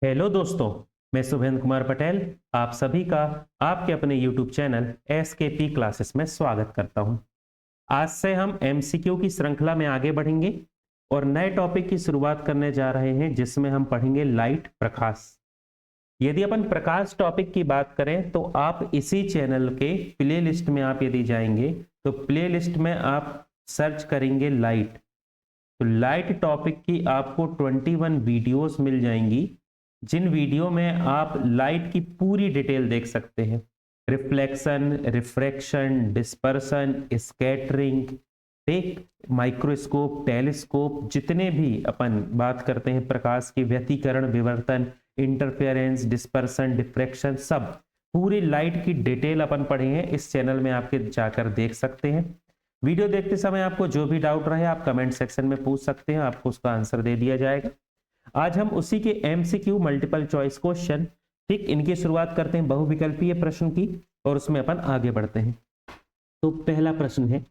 Hello दोस्तों, मैं शुभेंद्र कुमार पटेल आप सभी का आपके अपने YouTube चैनल एसकेपी क्लासेस में स्वागत करता हूं। आज से हम एमसीक्यू की श्रृंखला में आगे बढ़ेंगे और नए टॉपिक की शुरुआत करने जा रहे हैं जिसमें हम पढ़ेंगे लाइट प्रकाश। यदि अपन प्रकाश टॉपिक की बात करें तो आप इसी चैनल के प्लेलिस्ट में आप यदि जाएंगे तो प्लेलिस्ट में आप सर्च करेंगे लाइट, तो लाइट टॉपिक की आपको 21 वीडियोस मिल जाएंगी जिन वीडियो में आप लाइट की पूरी डिटेल देख सकते हैं। रिफ्लेक्शन, रिफ्रैक्शन, डिस्पर्सन, स्कैटरिंग, एक माइक्रोस्कोप, टेलीस्कोप, जितने भी अपन बात करते हैं प्रकाश की व्यतिकरण, विवर्तन, इंटरफेरेंस, डिस्पर्सन, डिफ्रैक्शन, सब पूरी लाइट की डिटेल अपन पढ़े हैं। इस चैनल में आपके जाकर देख सकते हैं। वीडियो देखते समय आपको जो भी डाउट रहे आप कमेंट सेक्शन में पूछ सकते हैं, आपको उसका आंसर दे दिया जाएगा। आज हम उसी के एमसीक्यू मल्टीपल चॉइस क्वेश्चन, ठीक, इनकी शुरुआत करते हैं बहुविकल्पीय प्रश्न की और उसमें अपन आगे बढ़ते हैं। तो पहला प्रश्न है,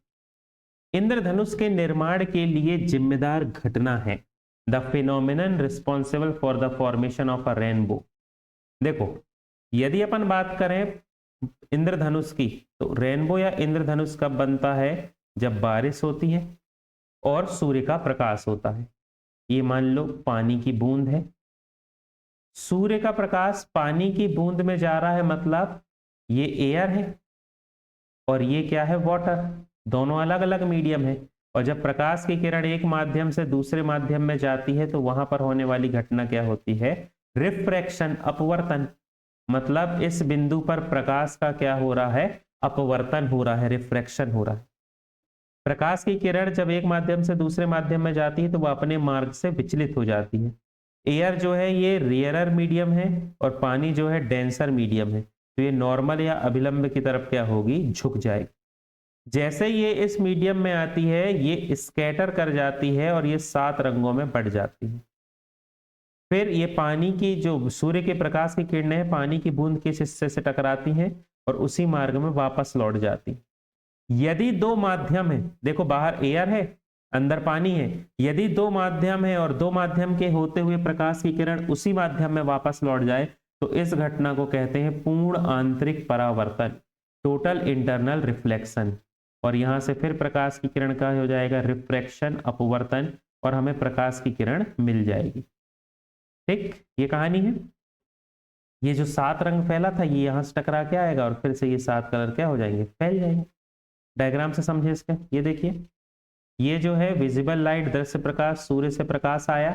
इंद्रधनुष के निर्माण के लिए जिम्मेदार घटना है the phenomenon responsible for the formation of a rainbow. देखो, यदि अपन बात करें इंद्रधनुष की तो रेनबो या इंद्रधनुष कब बनता है? जब बारिश होती है और सूर्य का प्रकाश होता है। ये मान लो पानी की बूंद है, सूर्य का प्रकाश पानी की बूंद में जा रहा है, मतलब ये एयर है और ये क्या है? वाटर। दोनों अलग अलग मीडियम है और जब प्रकाश की किरण एक माध्यम से दूसरे माध्यम में जाती है तो वहां पर होने वाली घटना क्या होती है? रिफ्रैक्शन, अपवर्तन। मतलब इस बिंदु पर प्रकाश का क्या हो रहा है? अपवर्तन हो रहा है, रिफ्रैक्शन हो रहा है। प्रकाश की किरण जब एक माध्यम से दूसरे माध्यम में जाती है तो वह अपने मार्ग से विचलित हो जाती है। एयर जो है ये रेयरर मीडियम है और पानी जो है डेंसर मीडियम है, तो ये नॉर्मल या अभिलंब की तरफ क्या होगी? झुक जाएगी। जैसे ये इस मीडियम में आती है ये स्कैटर कर जाती है और ये 7 रंगों में बढ़ जाती है। फिर ये पानी की जो सूर्य के प्रकाश की किरणें हैं पानी की बूंद किस हिस्से से टकराती हैं और उसी मार्ग में वापस लौट जाती। यदि दो माध्यम है, देखो बाहर एयर है अंदर पानी है, यदि दो माध्यम है और दो माध्यम के होते हुए प्रकाश की किरण उसी माध्यम में वापस लौट जाए तो इस घटना को कहते हैं पूर्ण आंतरिक परावर्तन, टोटल इंटरनल रिफ्लेक्शन। और यहां से फिर प्रकाश की किरण का हो जाएगा रिफ्रैक्शन, अपवर्तन, और हमें प्रकाश की किरण मिल जाएगी। ठीक, ये कहानी है। ये जो 7 रंग फैला था ये यहां से टकरा के आएगा और फिर से ये 7 कलर क्या हो जाएंगे? फैल जाएंगे। डायग्राम से समझे इसके, ये देखिए, ये जो है विजिबल लाइट, दृश्य प्रकाश, सूर्य से प्रकाश आया,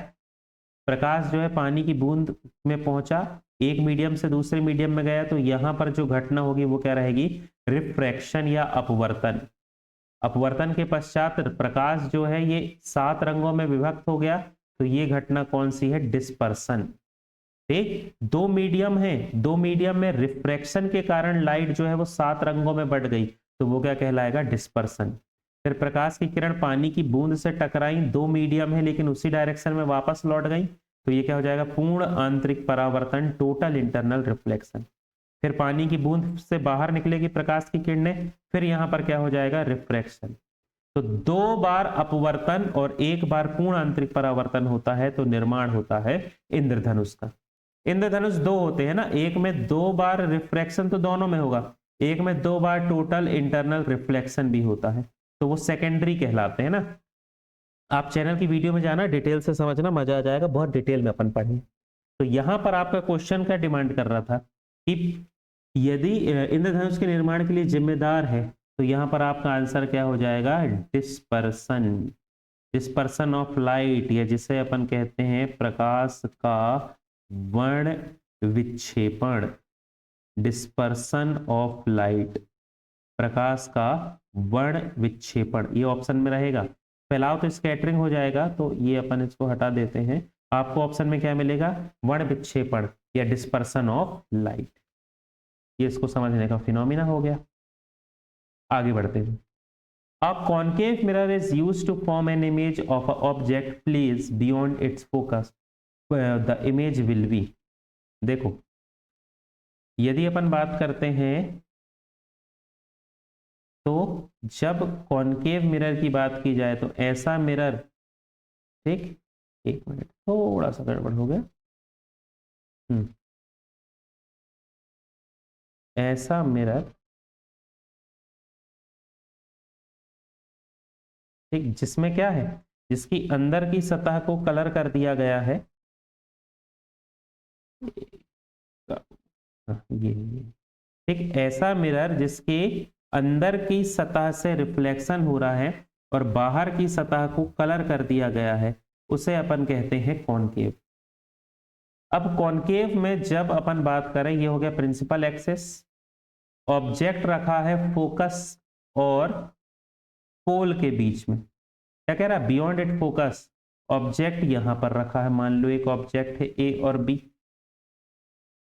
प्रकाश जो है पानी की बूंद में पहुंचा, एक मीडियम से दूसरे मीडियम में गया, तो यहां पर जो घटना होगी वो क्या रहेगी? रिफ्रैक्शन या अपवर्तन। अपवर्तन के पश्चात प्रकाश जो है ये 7 रंगों में विभक्त हो गया, तो ये घटना कौन सी है? डिस्पर्सन। ठीक, दो मीडियम है, दो मीडियम में रिफ्रैक्शन के कारण लाइट जो है वो 7 रंगों में बढ़ गई, तो वो क्या कहलाएगा? डिस्पर्सन। फिर प्रकाश की किरण पानी की बूंद से टकराई, दो मीडियम है लेकिन उसी डायरेक्शन में वापस लौट गई, तो ये क्या हो जाएगा? पूर्ण आंतरिक परावर्तन, टोटल इंटरनल रिफ्लेक्शन। फिर पानी की बूंद से बाहर निकलेगी प्रकाश की किरणें, फिर यहां पर क्या हो जाएगा? रिफ्रैक्शन। तो 2 बार अपवर्तन और 1 बार पूर्ण आंतरिक परावर्तन होता है तो निर्माण होता है इंद्रधनुष का। इंद्रधनुष 2 होते हैं ना, एक में 2 बार रिफ्रैक्शन तो दोनों में होगा, एक में 2 बार टोटल इंटरनल रिफ्लेक्शन भी होता है, तो वो सेकेंडरी कहलाते हैं ना। आप चैनल की वीडियो में जाना, डिटेल से समझना, मजा आ जाएगा, बहुत डिटेल में अपन पढ़ेंगे। तो यहां पर आपका क्वेश्चन क्या डिमांड कर रहा था कि यदि इंद्रधनुष के निर्माण के लिए जिम्मेदार है, तो यहां पर आपका आंसर क्या हो जाएगा? डिस्पर्सन। डिस्पर्सन ऑफ लाइट, या जिसे अपन कहते हैं प्रकाश का वर्ण विक्षेपण। डिस्पर्सन ऑफ लाइट, प्रकाश का वर्ण विक्षेपण, ये ऑप्शन में रहेगा। फैलाव तो स्कैटरिंग हो जाएगा, तो ये अपन इसको हटा देते हैं। आपको ऑप्शन में क्या मिलेगा? वर्ण विक्षेपण या डिस्पर्सन ऑफ लाइट। ये इसको समझने का फिनोमिना हो गया। आगे बढ़ते हैं। A concave mirror is used to form an image of an object placed beyond its focus. The image will be, देखो, यदि अपन बात करते हैं तो जब कॉनकेव मिरर की बात की जाए तो ऐसा मिरर, ठीक, एक मिनट, थोड़ा सा गड़बड़ हो गया, ऐसा मिरर, ठीक, जिसमें क्या है, जिसकी अंदर की सतह को कलर कर दिया गया है, ये ठीक, ऐसा मिरर जिसके अंदर की सतह से रिफ्लेक्शन हो रहा है और बाहर की सतह को कलर कर दिया गया है, उसे अपन कहते हैं कॉनकेव। अब कॉनकेव में जब अपन बात करें, ये हो गया प्रिंसिपल एक्सिस, ऑब्जेक्ट रखा है फोकस और पोल के बीच में, क्या कह रहा है, बियॉन्ड इट फोकस, ऑब्जेक्ट यहां पर रखा है, मान लो एक ऑब्जेक्ट है ए और बी।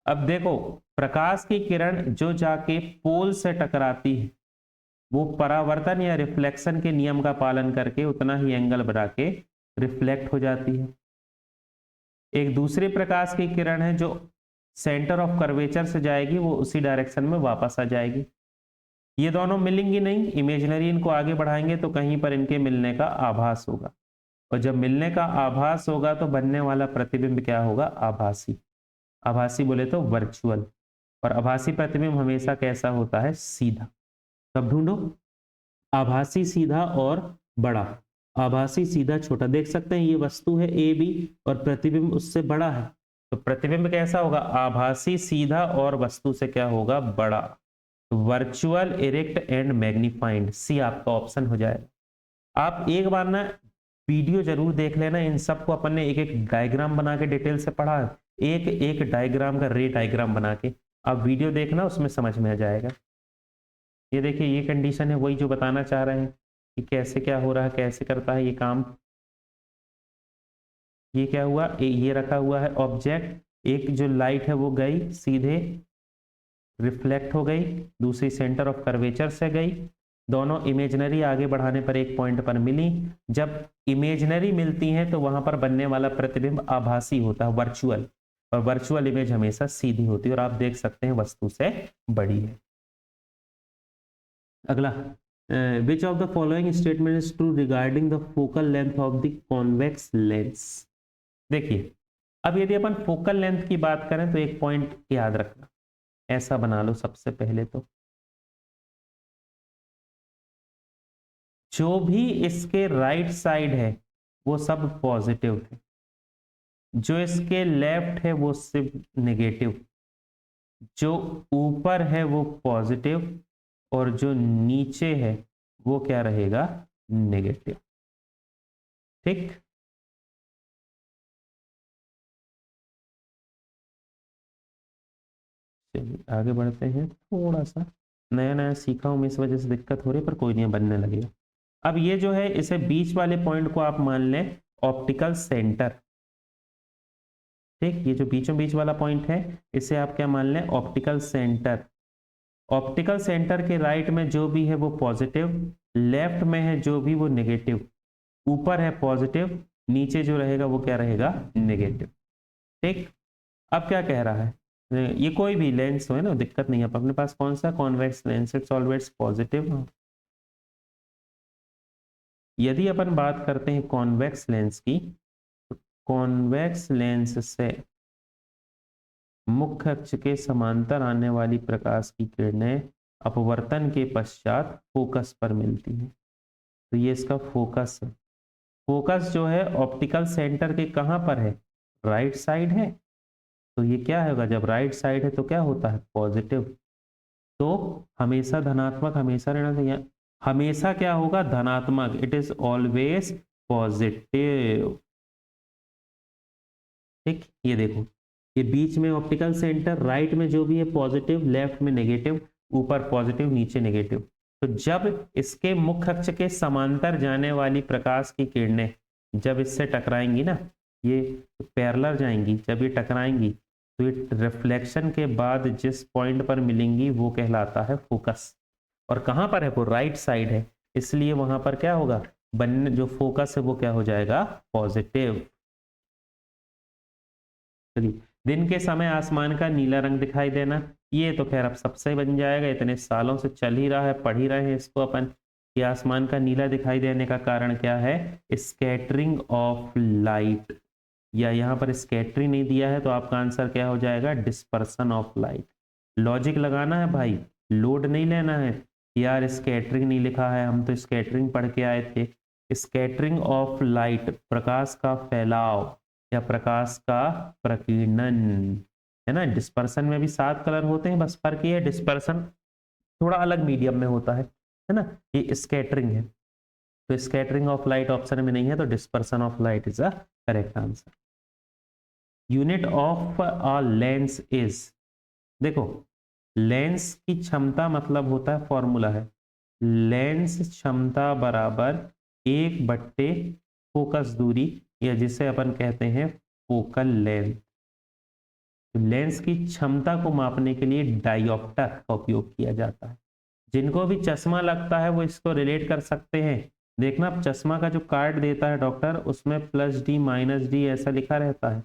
अब देखो, प्रकाश की किरण जो जाके पोल से टकराती है, वो परावर्तन या रिफ्लेक्शन के नियम का पालन करके उतना ही एंगल बना के रिफ्लेक्ट हो जाती है। एक दूसरी प्रकाश की किरण है जो सेंटर ऑफ कर्वेचर से जाएगी, वो उसी डायरेक्शन में वापस आ जाएगी। ये दोनों मिलेंगी नहीं, इमेजिनरी इनको आगे बढ़ाएंगे तो कहीं पर इनके मिलने का आभास होगा, और जब मिलने का आभास होगा तो बनने वाला प्रतिबिंब क्या होगा, आभासी। आभासी बोले तो वर्चुअल, और आभासी प्रतिबिंब हमेशा कैसा होता है, सीधा। तब ढूंढो आभासी सीधा और बड़ा। आभासी सीधा छोटा, देख सकते हैं ये वस्तु है ए बी और प्रतिबिंब उससे बड़ा है, तो प्रतिबिंब कैसा होगा, आभासी सीधा और वस्तु से क्या होगा, बड़ा। वर्चुअल, इरेक्ट एंड मैग्नीफाइंड, सी आपका ऑप्शन हो जाएगा। आप एक बार ना वीडियो जरूर देख लेना, इन सबको अपन ने एक एक डायग्राम बना के डिटेल से पढ़ा है, एक एक डायग्राम का रे डायग्राम बना के, आप वीडियो देखना, उसमें समझ में आ जाएगा। ये देखिए, ये कंडीशन है, वही जो बताना चाह रहे हैं कि कैसे क्या हो रहा है, कैसे करता है ये काम। ये क्या हुआ, ये रखा हुआ है ऑब्जेक्ट, एक जो लाइट है वो गई सीधे रिफ्लेक्ट हो गई, दूसरी सेंटर ऑफ कर्वेचर से गई, दोनों इमेजनरी आगे बढ़ाने पर एक पॉइंट पर मिली। जब इमेजनरी मिलती हैं तो वहां पर बनने वाला प्रतिबिंब आभासी होता है, वर्चुअल, और वर्चुअल इमेज हमेशा सीधी होती है, और आप देख सकते हैं वस्तु से बड़ी है। अगला, which of the following statement is true regarding the focal length of the convex lens. देखिए, अब यदि अपन फोकल लेंथ की बात करें तो एक पॉइंट याद रखना, ऐसा बना लो सबसे पहले तो, जो भी इसके राइट साइड है वो सब पॉजिटिव थे, जो इसके लेफ्ट है वो सिर्फ नेगेटिव, जो ऊपर है वो पॉजिटिव, और जो नीचे है वो क्या रहेगा, नेगेटिव। ठीक, चलिए आगे बढ़ते हैं। थोड़ा सा नया नया सीखा हूं मैं, इस वजह से दिक्कत हो रही है, पर कोई नहीं, बनने लगेगा। अब ये जो है, इसे बीच वाले पॉइंट को आप मान लें ऑप्टिकल सेंटर। ठीक, ये जो बीचों बीच वाला पॉइंट है, इसे आप क्या मान लें, ऑप्टिकल सेंटर। ऑप्टिकल सेंटर के राइट में जो भी है वो पॉजिटिव, लेफ्ट में है जो भी वो नेगेटिव, ऊपर है पॉजिटिव, नीचे जो रहेगा वो क्या रहेगा, नेगेटिव। ठीक, अब क्या कह रहा है, ये कोई भी लेंस हो है ना, दिक्कत नहीं है, अपने पास कौन सा convex lens, it's always positive. यदि अपन बात करते हैं कॉन्वेक्स लेंस की, कॉन्वेक्स लेंस से मुख्य अक्ष के समांतर आने वाली प्रकाश की किरणें अपवर्तन के पश्चात फोकस पर मिलती हैं, तो ये इसका फोकस है। फोकस जो है ऑप्टिकल सेंटर के कहाँ पर है, राइट साइड है, तो ये क्या होगा, जब राइट साइड है तो क्या होता है, पॉजिटिव, तो हमेशा धनात्मक, हमेशा रहना चाहिए, हमेशा क्या होगा, धनात्मक, इट इज ऑलवेज पॉजिटिव। ठीक, ये देखो, ये बीच में ऑप्टिकल सेंटर, राइट में जो भी है पॉजिटिव, लेफ्ट में नेगेटिव, ऊपर पॉजिटिव नीचे नेगेटिव। तो जब इसके मुख्य अक्ष के समांतर जाने वाली प्रकाश की किरणें जब इससे टकराएंगी ना, ये पैरेलल जाएंगी, जब ये टकराएंगी तो ये रिफ्लेक्शन के बाद जिस पॉइंट पर मिलेंगी वो कहलाता है फोकस, और कहाँ पर है, वो राइट साइड है, इसलिए वहां पर क्या होगा, बनने जो फोकस है वो क्या हो जाएगा, पॉजिटिव। चलिए, दिन के समय आसमान का नीला रंग दिखाई देना, ये तो खैर अब सबसे बन जाएगा, इतने सालों से चल ही रहा है, पढ़ ही रहे हैं इसको अपन, कि आसमान का नीला दिखाई देने का कारण क्या है, स्कैटरिंग ऑफ लाइट। या यहाँ पर स्कैटरिंग नहीं दिया है, तो आपका आंसर क्या हो जाएगा, डिस्पर्सन ऑफ लाइट। लॉजिक लगाना है भाई, लोड नहीं लेना है यार। स्कैटरिंग नहीं लिखा है, हम तो स्कैटरिंग पढ़ के आए थे। स्कैटरिंग ऑफ लाइट, प्रकाश का फैलाव या प्रकाश का प्रकीर्णन, है ना। डिस्पर्सन में भी 7 कलर होते हैं, बस फर्क ये है डिस्पर्सन थोड़ा अलग मीडियम में होता है ना। ये स्कैटरिंग है, तो स्कैटरिंग ऑफ लाइट ऑप्शन में नहीं है, तो dispersion of light is a correct answer. Unit of a lens is, देखो लेंस की क्षमता मतलब होता है, फॉर्मूला है लेंस क्षमता बराबर 1/, फोकस दूरी, या जिसे अपन कहते हैं फोकल लेंथ। लेंस की क्षमता को मापने के लिए डायोप्टर का उपयोग किया जाता है। जिनको भी चश्मा लगता है वो इसको रिलेट कर सकते हैं। देखना चश्मा का जो कार्ड देता है डॉक्टर, उसमें +D -D ऐसा लिखा रहता है,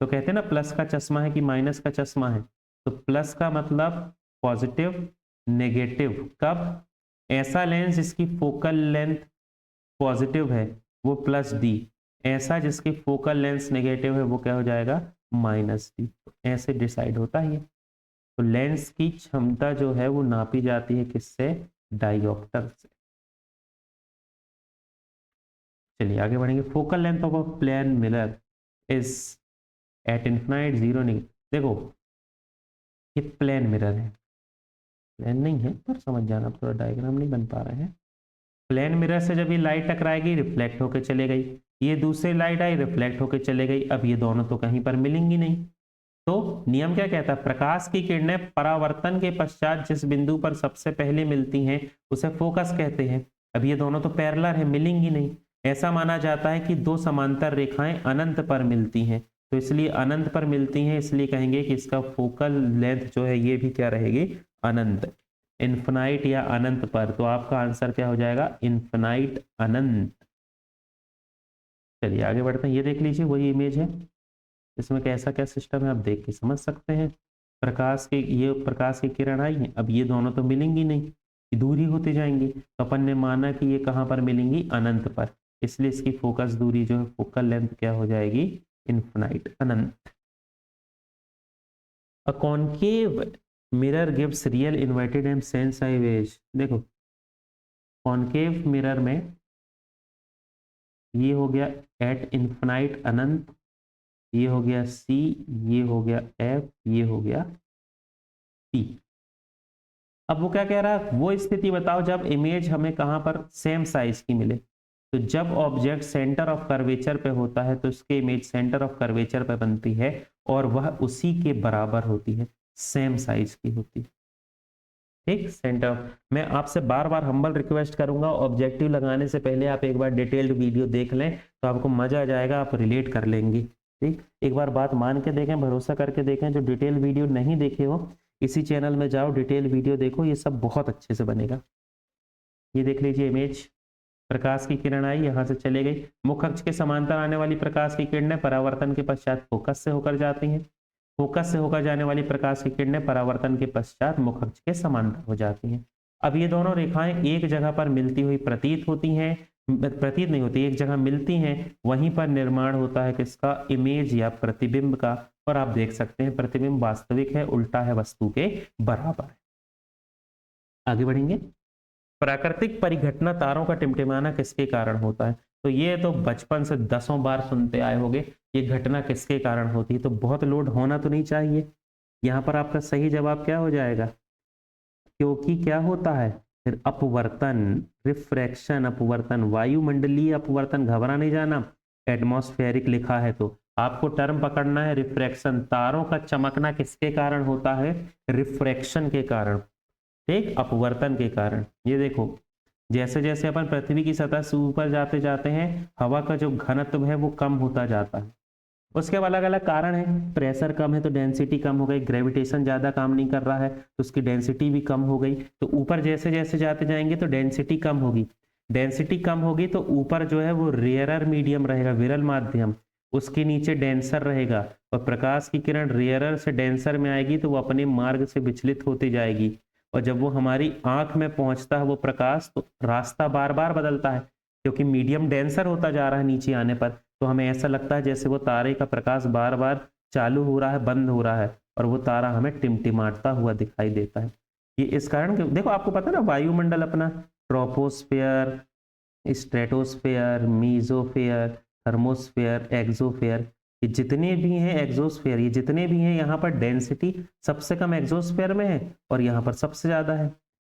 तो कहते हैं ना प्लस का चश्मा है कि माइनस का चश्मा है। तो प्लस का मतलब पॉजिटिव, नेगेटिव कब, ऐसा लेंस जिसकी फोकल लेंथ पॉजिटिव है वो +D, ऐसा जिसकी फोकल लेंथ नेगेटिव है वो क्या हो जाएगा, -D। तो ऐसे डिसाइड होता है ये। तो लेंस की क्षमता जो है वो नापी जाती है किससे, डायोप्टर से। चलिए आगे बढ़ेंगे। Focal length of a plane mirror is at infinite 0 नहीं। देखो ये प्लेन मिरर है, प्लेन नहीं है पर समझ जाना, थोड़ा डायग्राम नहीं बन पा रहे हैं। प्लेन मिरर से जब ये लाइट टकराएगी रिफ्लेक्ट होकर चले गई, ये दूसरी लाइट आई रिफ्लेक्ट होकर चले गई, अब ये दोनों तो कहीं पर मिलेंगी नहीं। तो नियम क्या कहता है, प्रकाश की किरणें परावर्तन के पश्चात जिस बिंदु पर सबसे पहले मिलती हैं उसे फोकस कहते हैं। अब ये दोनों तो पैरेलल है, मिलेंगी नहीं। ऐसा माना जाता है कि 2 समांतर रेखाएं अनंत पर मिलती हैं, तो इसलिए अनंत पर मिलती हैं, इसलिए कहेंगे कि इसका फोकल लेंथ जो है ये भी क्या रहेगी, अनंत, इन्फिनाइट या अनंत पर। तो आपका आंसर क्या हो जाएगा, इन्फिनाइट, अनंत। चलिए आगे बढ़ते हैं। ये देख लीजिए वही इमेज है, इसमें कैसा क्या सिस्टम है आप देख के समझ सकते हैं। प्रकाश के, ये प्रकाश की किरण आई है, अब ये दोनों तो मिलेंगी नहीं, दूरी होती जाएंगी, तो अपन ने माना कि ये कहाँ पर मिलेंगी, अनंत पर, इसलिए इसकी फोकस दूरी जो है, फोकल लेंथ क्या हो जाएगी, infinite, Anant. A concave mirror gives real inverted and sensitive image. देखो कॉनकेव मिरर में ये हो गया एट इन्फिनाइट, अनंत, ये हो गया C, ये हो गया F, ये हो गया P। अब वो क्या कह रहा है, वो स्थिति बताओ जब इमेज हमें कहां पर सेम साइज की मिले। तो जब ऑब्जेक्ट सेंटर ऑफ कर्वेचर पे होता है तो उसकी इमेज सेंटर ऑफ कर्वेचर पे बनती है और वह उसी के बराबर होती है, सेम साइज की होती है। ठीक, सेंटर। मैं आपसे बार बार हम्बल रिक्वेस्ट करूंगा, ऑब्जेक्टिव लगाने से पहले आप एक बार डिटेल्ड वीडियो देख लें तो आपको मजा आ जाएगा, आप रिलेट कर लेंगे। ठीक, एक बार बात मान के देखें, भरोसा करके देखें। जो डिटेल वीडियो नहीं देखे हो इसी चैनल में जाओ, डिटेल वीडियो देखो, ये सब बहुत अच्छे से बनेगा। ये देख लीजिए इमेज, प्रकाश की किरण आई, यहाँ से चले गई, मुख्य अक्ष के समांतर आने वाली प्रकाश की किरणें परावर्तन के पश्चात फोकस से होकर जाती हैं, फोकस से होकर जाने वाली प्रकाश की किरणें परावर्तन के पश्चात मुख्य अक्ष के समांतर हो जाती हैं। अब ये दोनों रेखाएं एक जगह पर मिलती हुई प्रतीत होती हैं, प्रतीत नहीं होती, एक जगह मिलती हैं, वहीं पर निर्माण होता है किसका, इमेज या प्रतिबिंब का। और आप देख सकते हैं प्रतिबिंब वास्तविक है, उल्टा है, वस्तु के बराबर है। आगे बढ़ेंगे। प्राकृतिक परिघटना तारों का टिमटिमाना किसके कारण होता है। तो ये तो बचपन से दसों बार सुनते आए होंगे, ये घटना किसके कारण होती है। तो बहुत लोड होना तो नहीं चाहिए। यहाँ पर आपका सही जवाब क्या हो जाएगा, क्योंकि क्या होता है, फिर अपवर्तन, रिफ्रैक्शन, अपवर्तन, वायुमंडलीय अपवर्तन, घबरा नहीं जाना, एटमॉस्फेरिक लिखा है तो आपको टर्म पकड़ना है, रिफ्रैक्शन। तारों का चमकना किसके कारण होता है, रिफ्रैक्शन के कारण, ठीक, अपवर्तन के कारण। ये देखो जैसे जैसे अपन पृथ्वी की सतह से ऊपर जाते जाते हैं, हवा का जो घनत्व है वो कम होता जाता है। उसके अलग अलग कारण है, प्रेशर कम है तो डेंसिटी कम हो गई, ग्रेविटेशन ज्यादा काम नहीं कर रहा है तो उसकी डेंसिटी भी कम हो गई। तो ऊपर जैसे जैसे जाते जाएंगे तो डेंसिटी कम होगी, डेंसिटी कम होगी तो ऊपर जो है वो रेयरर मीडियम रहेगा, विरल माध्यम, उसके नीचे डेंसर रहेगा, और प्रकाश की किरण रेयरर से डेंसर में आएगी तो वो अपने मार्ग से विचलित होती जाएगी, और जब वो हमारी आंख में पहुंचता है वो प्रकाश, तो रास्ता बार बार बदलता है क्योंकि मीडियम डेंसर होता जा रहा है नीचे आने पर, तो हमें ऐसा लगता है जैसे वो तारे का प्रकाश बार बार चालू हो रहा है, बंद हो रहा है, और वो तारा हमें टिमटिमाता हुआ दिखाई देता है। ये इस कारण कि देखो आपको पता है ना, वायुमंडल अपना ट्रोपोस्फेयर, स्ट्रेटोस्फेयर, मीजोफेयर, थर्मोस्फेयर, एक्सोफेयर, ये जितने भी हैं एक्सोस्फेयर, ये जितने भी हैं, यहाँ पर डेंसिटी सबसे कम एक्सोस्फेयर में है और यहाँ पर सबसे ज्यादा है।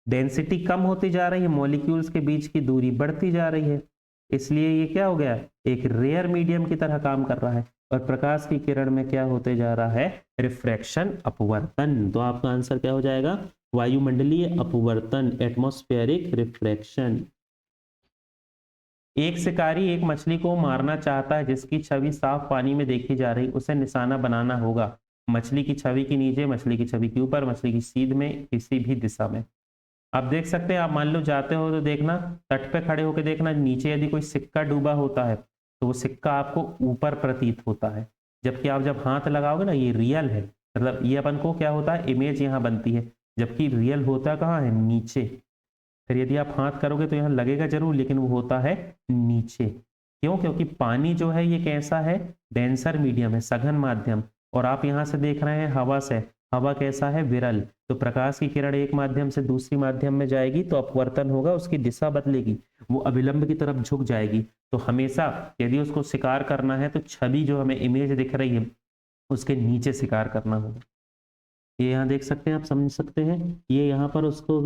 डेंसिटी कम होती जा रही है, मॉलिक्यूल्स के बीच की दूरी बढ़ती जा रही है, इसलिए ये क्या हो गया, एक रेयर मीडियम की तरह काम कर रहा है। और प्रकाश की किरण में क्या होते जा रहा है, रिफ्रैक्शन, अपवर्तन। तो आपका आंसर क्या हो जाएगा, वायुमंडलीय अपवर्तन, एटमॉस्फेरिक रिफ्रैक्शन। एक शिकारी एक मछली को मारना चाहता है जिसकी छवि साफ पानी में देखी जा रही, उसे निशाना बनाना होगा। मछली की छवि के नीचे, मछली की छवि के ऊपर, मछली की सीध में, किसी भी दिशा में। आप देख सकते हैं, आप मान लो जाते हो तो देखना, तट पे खड़े होकर देखना, नीचे यदि कोई सिक्का डूबा होता है तो वो सिक्का आपको ऊपर प्रतीत होता है, जबकि आप जब हाथ लगाओगे ना, ये रियल है, मतलब ये अपन को क्या होता है, इमेज यहाँ बनती है, जबकि रियल होता कहाँ है, नीचे। फिर यदि आप हाथ करोगे तो यहाँ लगेगा जरूर, लेकिन वो होता है नीचे। क्यों, क्योंकि पानी जो है ये कैसा है, डेंसर मीडियम है, सघन माध्यम, और आप यहाँ से देख रहे हैं हवा से, हवा कैसा है, विरल। तो प्रकाश की किरण एक माध्यम से दूसरी माध्यम में जाएगी तो अपवर्तन होगा, उसकी दिशा बदलेगी, वो अभिलंब की तरफ झुक जाएगी। तो हमेशा यदि उसको शिकार करना है तो छवि जो हमें इमेज दिख रही है उसके नीचे शिकार करना होगा। ये यहाँ देख सकते हैं, आप समझ सकते हैं, ये यहाँ पर उसको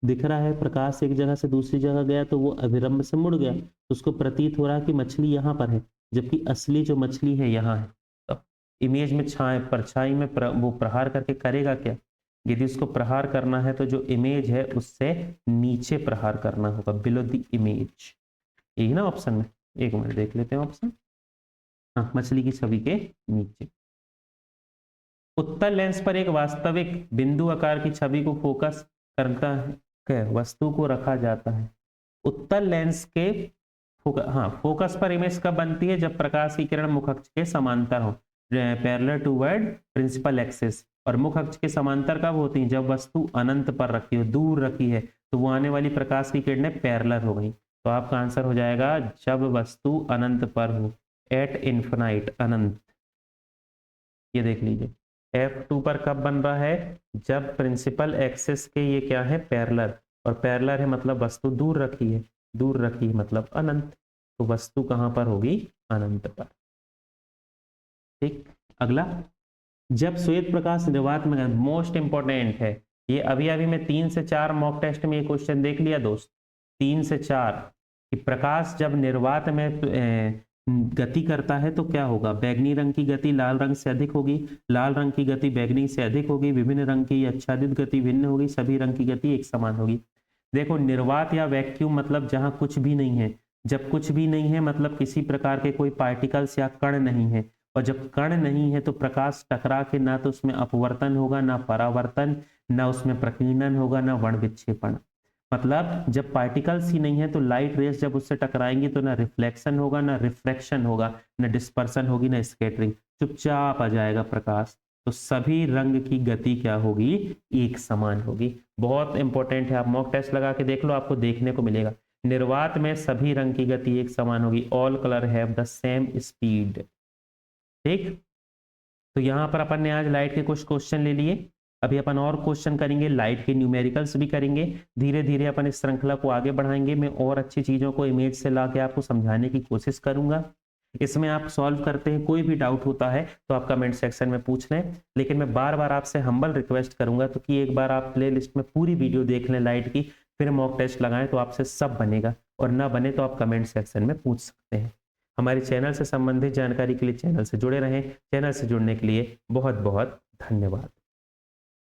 दिख रहा है, प्रकाश एक जगह से दूसरी जगह गया तो वो अभिलंब से मुड़ गया, तो उसको प्रतीत हो रहा है कि मछली यहाँ पर है, जबकि असली जो मछली है यहाँ है। तो इमेज में परछाई में वो प्रहार करके करेगा क्या, यदि उसको प्रहार करना है तो जो इमेज है उससे नीचे प्रहार करना होगा, बिलो द इमेज। यही ना ऑप्शन में, एक मिनट देख लेते हैं ऑप्शन। हाँ, मछली की छवि के नीचे। उत्तल लेंस पर एक वास्तविक बिंदु आकार की छवि को फोकस करता है, वस्तु को रखा जाता है। उत्तल लेंस के फोकस पर इमेज कब बनती है, जब प्रकाश की किरण मुख अक्ष के समांतर हो, पैरेलल टुवर्ड प्रिंसिपल एक्सिस। और मुख अक्ष के समांतर कब होती है, जब वस्तु अनंत पर रखी हो, दूर रखी है, तो वो आने वाली प्रकाश की किरणें पैरेलल हो गई। तो आपका आंसर हो जाएगा जब वस्तु अनंत पर हो, एट इन्फिनाइट, अनंत। ये देख लीजिए, F2 पर कब बन रहा है, जब प्रिंसिपल एक्सिस के ये क्या है, पैरेलल, और पैरेलल है मतलब वस्तु दूर रखी है, दूर रखी है मतलब अनंत, तो वस्तु कहां पर होगी, अनंत पर। ठीक, अगला, जब श्वेत प्रकाश निर्वात में, मोस्ट इंपॉर्टेंट है ये, अभी अभी मैं 3 से 4 मॉक टेस्ट में ये क्वेश्चन देख लिया दोस्त, 3 से 4, कि प्रकाश जब निर्वात में गति करता है तो क्या होगा, बैगनी रंग की गति लाल रंग से अधिक होगी, लाल रंग की गति बैगनी से अधिक होगी, विभिन्न रंग की आच्छादित गति भिन्न होगी, सभी रंग की गति एक समान होगी। देखो, निर्वात या वैक्यूम मतलब जहां कुछ भी नहीं है, जब कुछ भी नहीं है मतलब किसी प्रकार के कोई पार्टिकल्स या कण नहीं है, और जब कण नहीं है तो प्रकाश टकरा के ना तो उसमें अपवर्तन होगा, ना परावर्तन, ना उसमें प्रकीर्णन होगा, ना वर्ण विक्षेपण। मतलब जब पार्टिकल्स ही नहीं है तो लाइट रेस जब उससे टकराएंगी तो ना रिफ्लेक्शन होगा, ना रिफ्रैक्शन होगा, ना डिस्पर्सन होगी, ना स्कैटरिंग, चुपचाप आ जाएगा प्रकाश। तो सभी रंग की गति क्या होगी, एक समान होगी। बहुत इंपॉर्टेंट है, आप मॉक टेस्ट लगा के देख लो, आपको देखने को मिलेगा, निर्वात में सभी रंग की गति एक समान होगी, all colour have the same speed. ठीक, तो यहां पर अपन ने आज लाइट के कुछ क्वेश्चन ले लिए, अभी अपन और क्वेश्चन करेंगे, लाइट के न्यूमेरिकल्स भी करेंगे, धीरे धीरे अपन इस श्रृंखला को आगे बढ़ाएंगे। मैं और अच्छी चीजों को इमेज से ला के आपको समझाने की कोशिश करूंगा। इसमें आप सॉल्व करते हैं, कोई भी डाउट होता है तो आप कमेंट सेक्शन में पूछ लें, लेकिन मैं बार बार आपसे हम्बल रिक्वेस्ट करूंगा तो कि एक बार आप प्ले लिस्ट में पूरी वीडियो देख लें लाइट की, फिर मॉक टेस्ट लगाएं तो आपसे सब बनेगा, और ना बने तो आप कमेंट सेक्शन में पूछ सकते हैं। हमारे चैनल से संबंधित जानकारी के लिए चैनल से जुड़े रहें। चैनल से जुड़ने के लिए बहुत बहुत धन्यवाद।